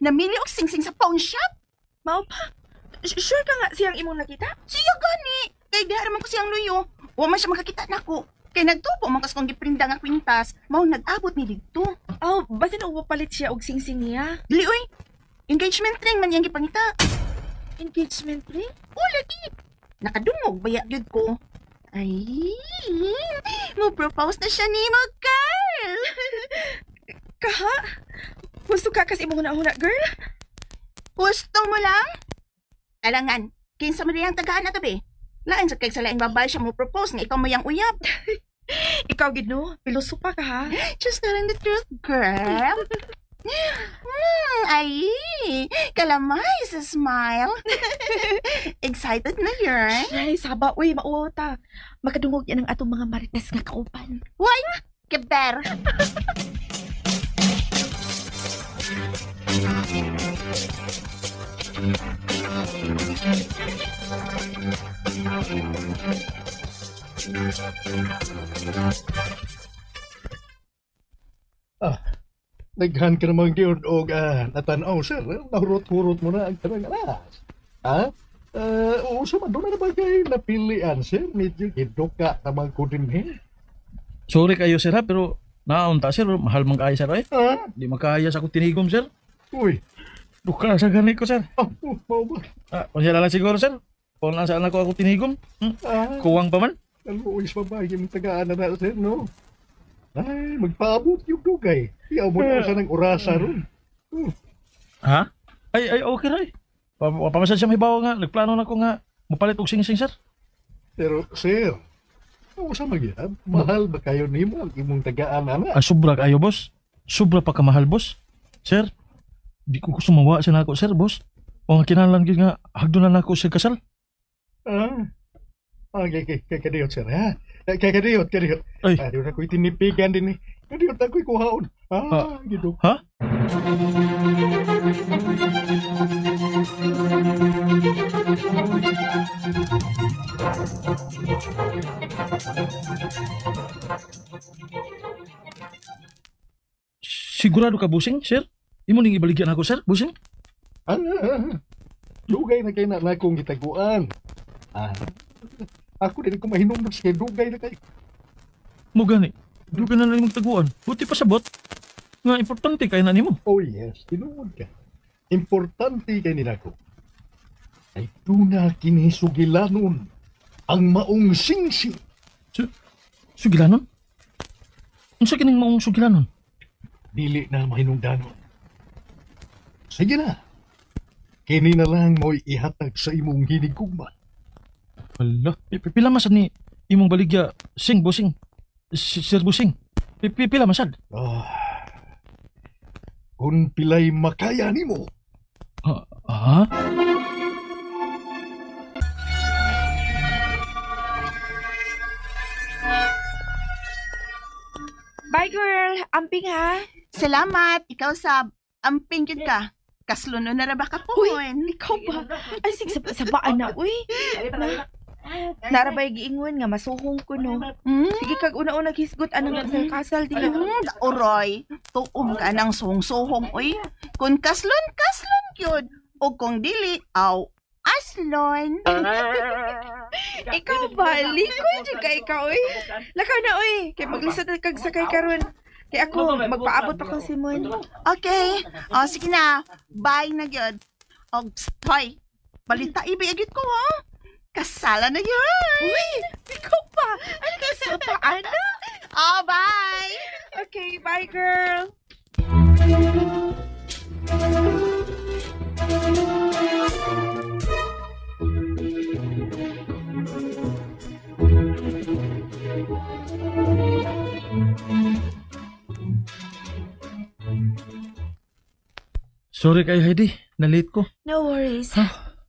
namili og singsing sa pawn shop. Mao pa? Sure ka nga siyang imong nakita? Siya gani. Kay di man ko siyang luyo. Wa man siya makakita nako. Kay nagtubo man kas kong giprinda nga kwintas, mao nag-abot ni didto. Oh, basin uwa palit siya og singsing niya. Dili oy. Engagement ring man yang gipangita. Engagement ring? O lagi. Nakadungog baya gyud ko. Ay, mo propose na siya nimo, girl. Kaha? Gusto ka kasi imong una girl? Gusto mo lang? Alangan, kinsa mo diyang tagaan na tabi? Lain sa kay sa laing babae siya mo propose nga ikaw mo yang uyab. Ikaw gid no, pilosopa ka ha. Just telling the truth, girl. Ay, kalamay sa smile. Excited na yun. Ay, saba, uy, mauota. Makadungog yan ang atong mga marites nga kaupan. Why? Keber. Naghan ka naman yun o natanaw, sir. Nahurot-hurot mo na ang tanang alas. Ha? Uso man doon na bagay napilian, sir. Medyo giduka naman ko din eh. Sorry kayo, sir, ha? Pero naunta, sir. Mahal man kaya, sir, eh. Ha? Di makaya sa akong tinigom, sir. Uy. Duka sa ganit ko, sir. Mau ba? Pasya lang siguro, sir. Kung lang saan ako tinigom. Kuwang pa man. Uwis babae yung tagaan na sir, no? Ay, magpaabot yung dugay. Iyaw mo na sa ng orasa ron. Ha? Ay, okay rin. Pamasad siya may bawa nga. Nagplano na ko nga. Mapalit og sing-sing, sir. Pero, sir, sa magyab, mahal ba kayo nimo ang imong tagaan, ana? Sobra kayo, boss. Sobra pa kamahal, boss. Sir, di ko sumawa sa nako, sir, boss. O nga kinalan yun nga, hagdunan na ako sa kasal. Kadiyot, sir, ha? Kadiyot. Ay. Kadiyot ako'y tinipigan din eh. Kadiyot ako'y kuhaon. Gido. Ha? Sigurado ka, busing, sir? Imo ning ibaligyan ako, sir, busing? Dugay na kayo na akong gitaguan. Ako din ko mahinom sa dugay na kayo. Mo gani, dugay na lang magtaguan. Buti pa sabot. Nga importante kay na nimo. Oh yes, tinuod ka. Importante kay nila ko. Ay tuna kinisugilanon ang maong singsing. Sugilanon? Unsa kining maong sugilanon? Dili na mahinungdanon. Sige na. Kini na lang mo'y ihatag sa imong hinigugma. Hala, pila masad ni imong baligya sing busing. Sir busing. Pila masad? Kung pilay makaya nimo. Ha? Bye, girl. Amping, ha? Salamat. Ikaw sab. Amping yun ka. Kasluno na ra ba ka po? Uy, ikaw ba? Ay, sige, sabaan na, uy. Narabay giingon nga, masuhong ko, no? Sige, kag una-una hisgot, anong sa kasal din. Uroy, tuom ka ng suhong-suhong, uy. Kung kaslon yun. O kung dili, aslon. Ikaw ba? Likoy dyan ka ikaw, uy. Lakaw na, uy. Kaya maglisod na kag sakay karon. Kaya ako, magpaabot ako si Mon. Okay. Sige na. Bye na yun. Hoy, balita ibigit ko, ha? Kasala na yun. Uy, ikaw pa. Ano ka sa paano? Bye. Okay, bye, girl. Sorry kay Heidi, na-late ko. No worries.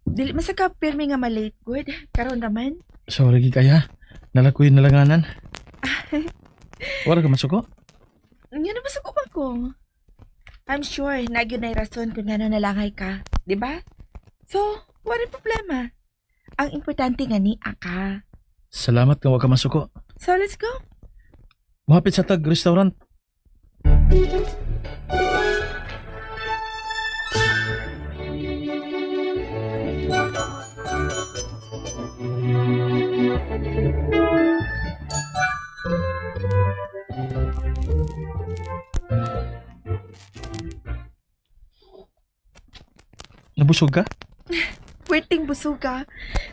Dili masaka pirmi nga malate good. Karon raman. Sorry kaya. Nalakoy nalanganan. Wala ka masuko? Nga na masuko ba ko? I'm sure nagyo na rason kung nga nalangay ka, di ba? So, wala problema. Ang importante nga ni ka. Salamat kung wag ka masuko. So, let's go. Mahapit sa tag restaurant. Nabusog ka? Pwedeng busog ka.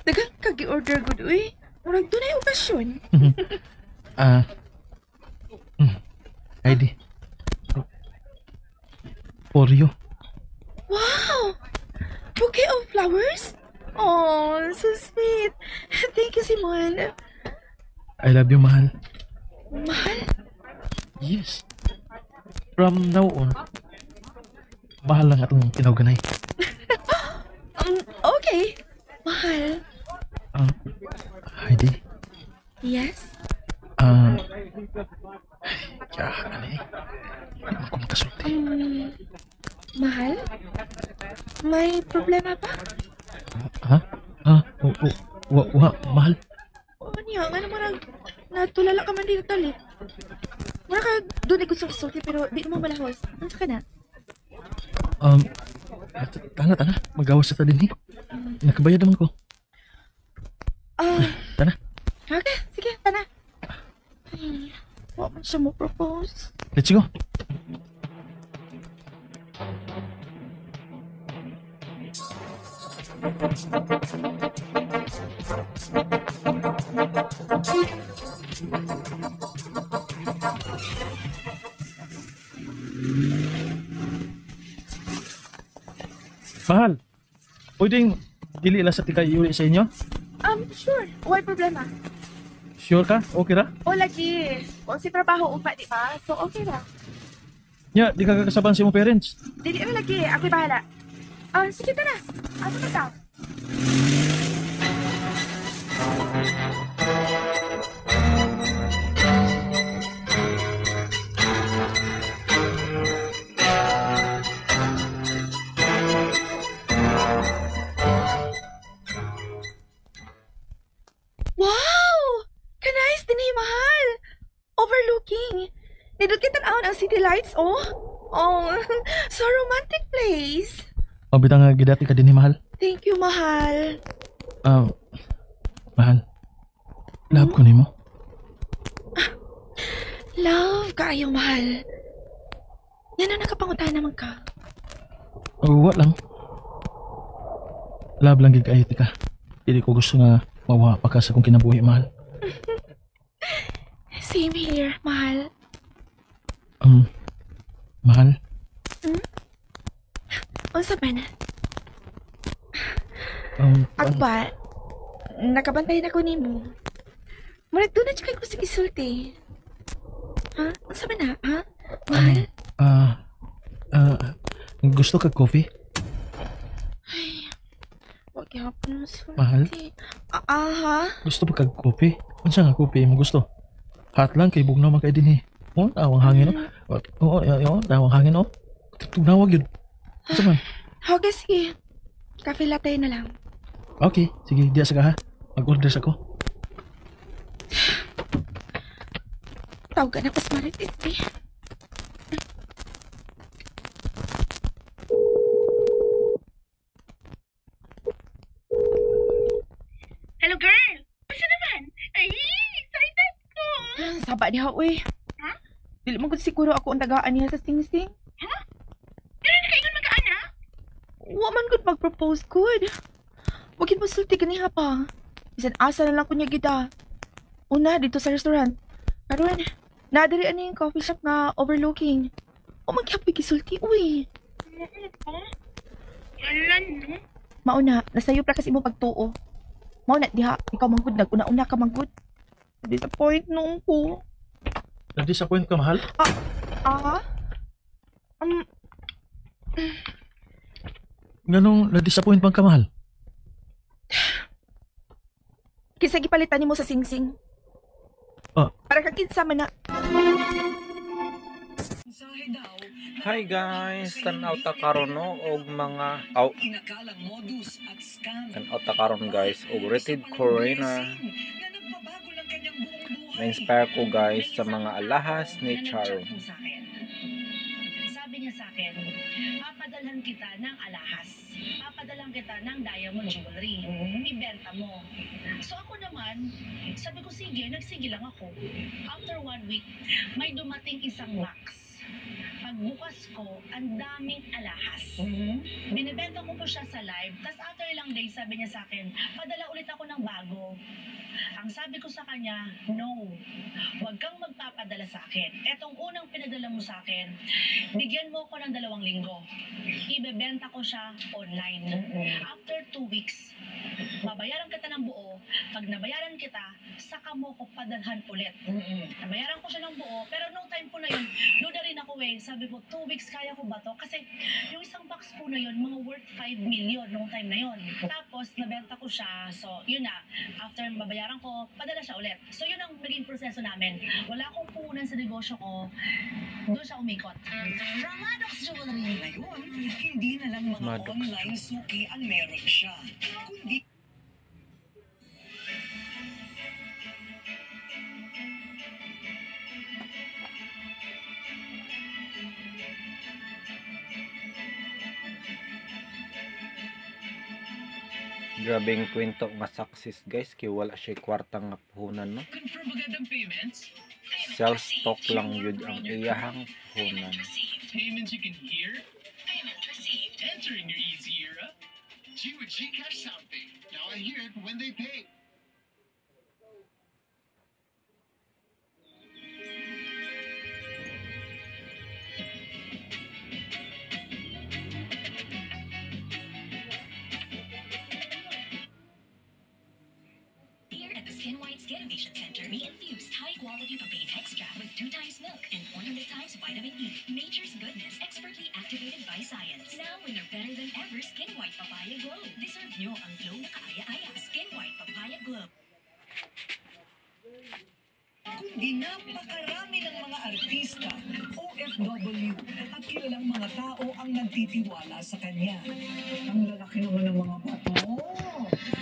Dagang kagi-order ko uy. Murag doon ay okasyon. Ah, ID. For you. Wow! Bouquet of flowers? Oh, so sweet. Thank you, Simon. I love you, mahal. Mahal? Yes. From now on, mahal lang atong pinauganay. Okay. Mahal. Heidi. Yes? Kaya, ano eh. Hindi mo ko makasulti. Mahal? May problema ba? Ha? Mahal. O niya, nga naman natulala ka man dito talit. Mura ka doon ikot sulti pero di mo malahos. Ano ka na? Tana. Magawas sa din eh. Nakabayad naman ko. Tana. Okay, sige, tana. Ay, wala man siya mo propose. Let's go. Mahal, pwedeng dili lang sa tika iuli sa inyo? Sure. Why problema? Sure ka? Okay ra? O, lagi. O, si trabaho upa, di ba? So, okay ra. Nya, di ka kakasaban sa imong parents. Dili na lagi. Ako'y bahala. Sige, tara. Asa ka ta? Wow! Kanais din mahal. Overlooking. Nindot kita naon ang city lights, oh. Oh, so romantic place. Pabita nga gidati ka din ni mahal. Thank you, mahal. Mahal. Love ko nimo. Love kayo, mahal. Yan ang nakapangutan naman ka. Wa lang. Love lang gid kayo tika. Dili ko gusto nga mawa pa ka sa kong kinabuhi, mahal. Same here, mahal. Mahal. Unsa ba na? Ako Ano? ba? Nakabantay na ko nimo. Murag doon na siya ko sige sulti. Ha? Unsa ba na? Ha? Mahal? Gusto ka coffee? Ay, wag yapon mo sulti. Mahal? Ha? Gusto pa kag coffee? Unsa nga coffee mo gusto? Hot lang kay bugnaw man kay dinhi. Oh, tawang hangin oh. Oo, tawang hangin oh. Tugnawag yun. Unsa man? Okay, sige. Cafe latte na lang. Okay, sige, diya sa ka ha. Mag-order sa ko. Tawag ka na pas maritis eh. Hello, girl! Basta naman? Ay, excited ko! Saba niya, uy. Ha? Dili mo ko siguro ako ang tagaan niya sa sing-sing. Ha? Pero na kaingon mag-aana? Wa man gud mag-propose good. Wagin mo sulti kaniha pa. Bisan asa na lang ko niya gida. Una, dito sa restaurant. Karon, nadiri ani yung coffee shop nga overlooking. O maghapoy kisulti, uy. Ano? Alan, no? Mauna, nasayo pra kasi mo pagtuo. Mauna, diha, ikaw manggod, nag-una-una ka manggod. Disappoint nung ko. Na-disappoint ka, mahal? Ah? Ganong na-disappoint bang ka, mahal? Kisa gipalitan nimo sa sing-sing. Para kakinsa man na. Hi guys, tanaw ta karon no og mga tanaw ta karon guys og rated Corona. Na-inspire ko guys sa mga alahas ni Charo. Sabi niya sa akin, papadalhan kita ng alahas. Papadalhan kita ng diamond jewelry. Ibenta mo. So ako naman, sabi ko sige, nagsige lang ako. After 1 week, may dumating isang box. Pagbukas ko, ang daming alahas. Binibenta ko pa ko siya sa live, tas after ilang days, sabi niya sa akin, padala ulit ako ng bago. Ang sabi ko sa kanya, no, huwag kang magpapadala sa akin. Etong unang pinadala mo sa akin, bigyan mo ko ng 2 linggo. Ibebenta ko siya online. After 2 weeks, babayaran kita ng buo. Pag nabayaran kita, saka mo ko padalhan ulit. Nabayaran ko siya ng buo, pero no time po na yun, doon na rin ako sabi ko, 2 weeks kaya ko ba to? Kasi yung isang box po na yun, mga worth 5 million nung time na yun. Tapos, nabenta ko siya. So, yun na. After babayaran ko, padala siya ulit. So, yun ang naging proseso namin. Wala akong puhunan sa negosyo ko. Doon siya umikot. Ramadox Jewelry ngayon, hindi na lang mga Maddox. online suki ang meron siya, kundi Grabe yung kwento nga success guys, kaya wala siya kwartang nga puhunan no. confirm agad ang payments. Self-stock lang yun ang iyahang puhunan. Payments you can hear. Payment received. Entering your easy era. G with Gcash something. Now I hear it when they pay. Here at the Skin White Skin Innovation Center, we infused high-quality papain extract with 2 times milk and 100 times vitamin E. Nature's goodness, expertly activated by science. Now, in our better than ever Skin White Papaya Glow. Deserve nyo ang glow na kaaya-aya. Skin White Papaya Glow. Kundi napakarami ng mga artista, OFW at kilalang mga tao ang nagtitiwala sa kanya. Ang lalaki naman ng mga bato.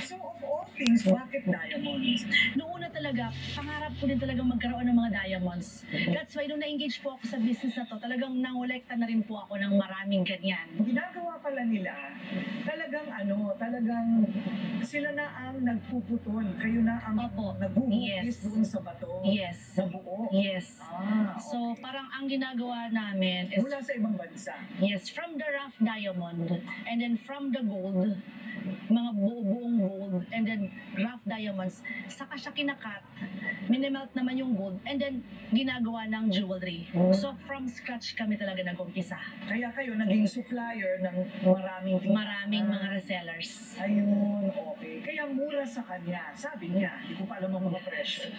So of all things, bakit diamonds? Noong una talaga, pangarap ko din talagang magkaroon ng mga diamonds. That's why nung na-engage po ako sa business na to, talagang nangolekta na rin po ako ng maraming ganyan. Ginagawa pala nila, talagang sila na ang nagpuputol. Kayo na ang Opo. naghuhugis Yes. doon sa bato. Yes. Sa buo. Yes. Ah, So, parang ang ginagawa namin is, mula sa ibang bansa. yes, from the rough diamond, and then from the gold, mga buong gold, and then rough diamonds, saka siya kinakat, minimelt naman yung gold, and then ginagawa ng jewelry. So, from scratch kami talaga nag-umpisa. Kaya kayo naging supplier ng Maraming mga resellers. Ayun, okay. Kaya mura sa kanya. Sabi niya, hindi ko pa alam ang mga presyo.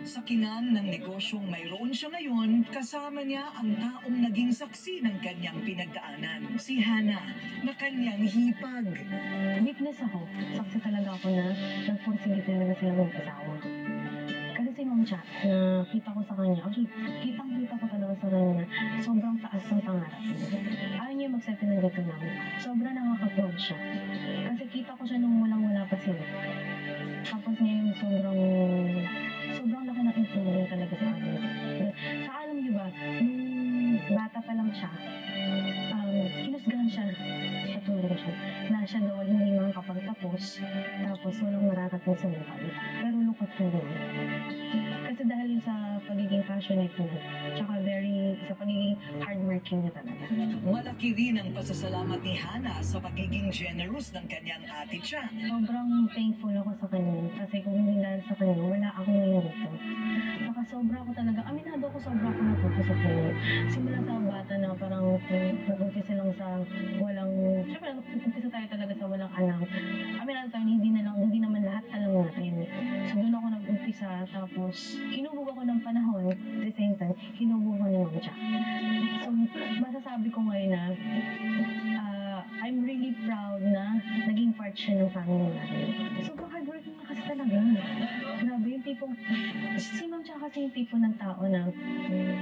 Sa kinang ng negosyong mayroon siya ngayon, kasama niya ang taong naging saksi ng kanyang pinagdaanan. Si Hannah, na kanyang hipag. Witness ako. Saksi talaga ako na nagpursige talaga sila mag-asawa. Kasi si Ma'am Cha, na kita ko sa kanya, actually, kitang-kita ko talaga sa kanya na sobrang taas ng pangarap niya. Ayaw niya mag-set ng dito namin. Sobrang nakaka-proud siya. Kasi kita ko siya nung walang-wala pa sila. Tapos ngayon, sobrang laki ng improvement talaga sa kanya. Saka alam niyo ba, nung bata pa lang siya, kinusgahan siya sa tulong siya na siya daw hindi makakapagtapos tapos walang mararating sa buhay. Pero lukot ko yun. Kasi dahil sa pagiging passionate niya, tsaka sa pagiging hardworking niya talaga. Malaki rin ang pasasalamat ni Hannah sa pagiging generous ng kanyang ate Cha. Sobrang thankful ako sa kanya kasi kung hindi dahil sa kanya, wala ako ngayon dito. Saka sobra ako talaga, aminado ako sobra ako natuto sa kanya. Simula sa bata na parang nag-umpisa lang sa walang, syempre nag-umpisa tayo talaga sa walang alam. Aminado tayo, hindi naman lahat alam natin. So doon ako nag-umpisa, tapos hinubog ako ng panahon, at the same time, hinubog ako ni Ma'am Cha. So masasabi ko ngayon na I'm really proud na naging part siya ng family natin. Sobrang hardworking na kasi talaga. Grabe yung tipong, si Ma'am Cha kasi yung tipo ng tao na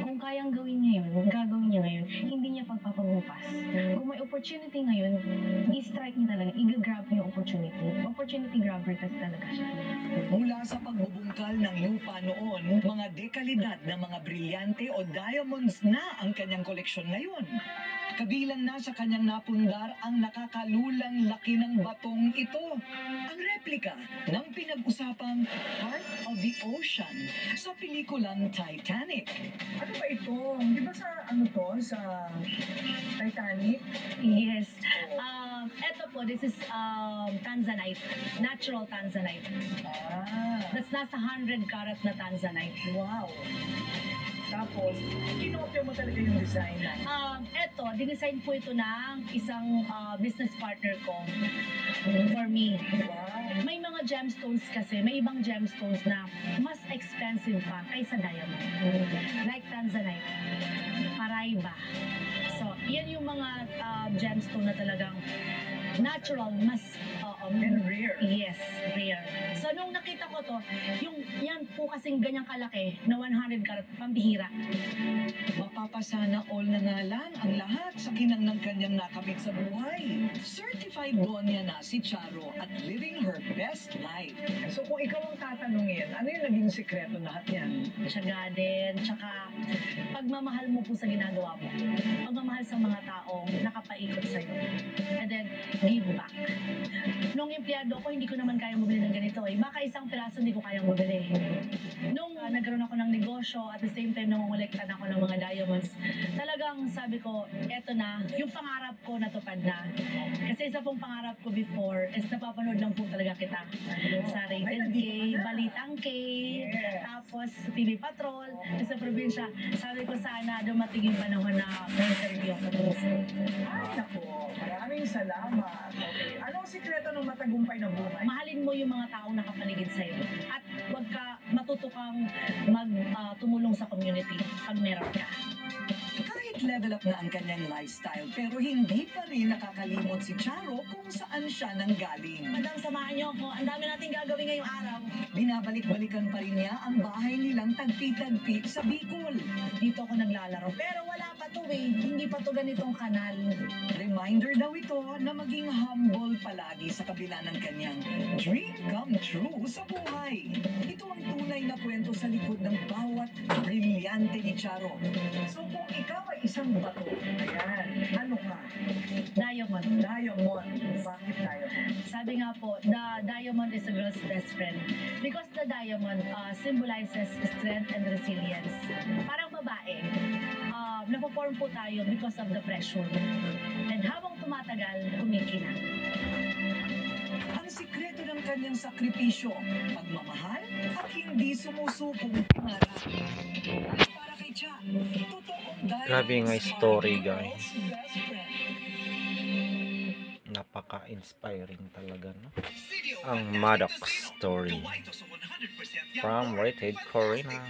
kung kayang gawin niya yun, gagawin niya ngayon, hindi niya pagpapagupas. Kung may opportunity ngayon, i-strike niya talaga, i-grab niya yung opportunity. Opportunity grabber kasi talaga siya. Mula sa pagbubungkal ng lupa noon, mga dekalidad na mga brilyante o diamonds na ang kanyang koleksyon ngayon. Kabilang na sa kanyang napundar ang nakakalulang laki ng batong ito. Ang replika ng pinag-usapang Heart of the Ocean sa pelikulang Titanic. Ano ba ito? Di ba sa Titanic? Yes. Ito po, this is Tanzanite. Natural Tanzanite. That's nasa 100 karat na Tanzanite. Wow. Tapos, kinopya mo talaga yung design na. Ito, dinesign po ito ng isang business partner ko for me. Wow. May mga gemstones kasi, may ibang gemstones na mas expensive pa kaysa diamond. Like Tanzanite, Paraiba. So, yan yung mga gemstone na talagang natural, mas And rare. Yes, rare. So, nung nakita ko to, yan po kasing ganyang kalaki na 100 karat, pambihira. Mapapasana all na nga lang ang lahat sa kinang ng kanyang nakamit sa buhay. Certified Donya na si Charo at living her best life. So kung ikaw ang tatanungin, ano yung naging sikreto lahat yan? Tiyaga din, tsaka pagmamahal mo po sa ginagawa mo. Pagmamahal sa mga taong nakapaikot sa'yo. And then, give back. Nung empleyado ko, hindi ko naman kayang bumili ng ganito eh. Baka isang piraso hindi ko kayang bumili. Nung nagkaroon ako ng negosyo, at the same time nangongolektan ako ng mga diamonds, talagang sabi ko, eto na, yung pangarap ko natupad na. Kasi isa pong pangarap ko before is napapanood lang po talaga kita sa Rated K, Balitang K, tapos TV Patrol, sa probinsya. Sabi ko sana dumating yung panahon na may interview ako. Ay, naku, maraming salamat. Okay. Anong sikreto ng matagumpay na buhay? Mahalin mo yung mga taong nakapaligid sa'yo. At huwag ka matuto kang tumulong sa community pag meron ka. Kahit level up na ang kanyang lifestyle, pero hindi pa rin nakakalimot si Charo kung saan siya nanggaling. Madam, samahan niyo ako. Ang dami nating gagawin ngayong araw. Binabalik-balikan pa rin niya ang bahay nilang tagpi-tagpi sa Bicol. Dito ako naglalaro. Pero wala pa to eh. Hindi pa to ganitong kanal. Reminder daw ito na maging humble palagi sa kabila ng kanyang dream come true sa buhay. Ito ang tunay na kwento sa likod ng bawat brilyante ni Charo. So kung ikaw ay isang bato, ayan, ano ka? Diamond. Diamond. Bakit diamond? Sabi nga po, the diamond is a girl's best friend. Because the diamond symbolizes strength and resilience. Parang babae. Napoform po tayo because of the pressure. And habang tumatagal, kumikinang. Ang sikreto ng kanyang sakripisyo, pagmamahal at hindi sumusukong pangarap. Para kay Cha, totoong Grabe nga story, guys. best friend. Napaka-inspiring talaga, no? Ang Maddox story from Rated Corina.